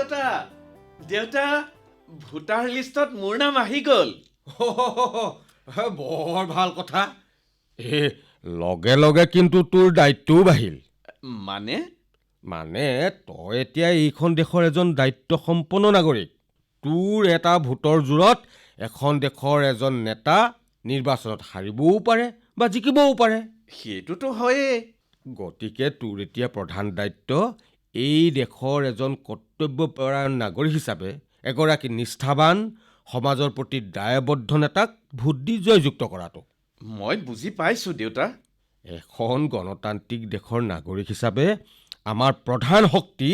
দেউতা দেউতা ভোটাৰ লিষ্টত মোৰ নাম আহি গ'ল। বৰ ভাল কথা। লগে লগে কিন্তু তোৰ দায়িত্বও বাঢ়িল। মানে তই এতিয়া এইখন দেশৰ এজন দায়িত্বসম্পন্ন নাগৰিক। তোৰ এটা ভোটৰ জোৰত এখন দেশৰ এজন নেতা নিৰ্বাচনত হাৰিবও পাৰে বা জিকিবও পাৰে। সেইটোতো হয়েই। গতিকে তোৰ এতিয়া প্ৰধান দায়িত্ব এই দেশৰ এজন কৰ্তব্যপৰায়ণ নাগৰিক হিচাপে এগৰাকী নিষ্ঠাবান সমাজৰ প্ৰতি দায়বদ্ধ নেতাক ভোট দি জয়যুক্ত কৰাটো। মই বুজি পাইছোঁ দেউতা। এখন গণতান্ত্ৰিক দেশৰ নাগৰিক হিচাপে আমাৰ প্ৰধান শক্তি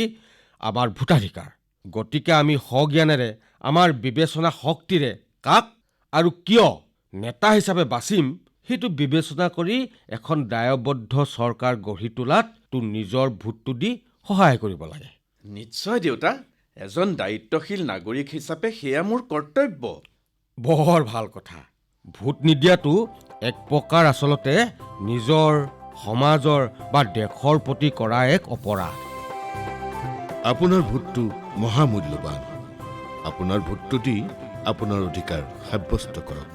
আমাৰ ভোটাধিকাৰ। গতিকে আমি সজ্ঞানেৰে আমাৰ বিবেচনা শক্তিৰে কাক আৰু কিয় নেতা হিচাপে বাচিম সেইটো বিবেচনা কৰি এখন দায়বদ্ধ চৰকাৰ গঢ়ি তোলাত তোৰ নিজৰ ভোটটো দি সহায় কৰিব লাগে। নিশ্চয় দেউতা, এজন দায়িত্বশীল নাগৰিক হিচাপে সেয়া মোৰ কৰ্তব্য। বৰ ভাল কথা। ভোট নিদিয়াটো এক প্ৰকাৰ আচলতে নিজৰ সমাজৰ বা দেশৰ প্ৰতি কৰা এক অপৰাধ। আপোনাৰ ভোটটো মহামূল্যৱান। আপোনাৰ ভোটটো দি আপোনাৰ অধিকাৰ সাব্যস্ত কৰক।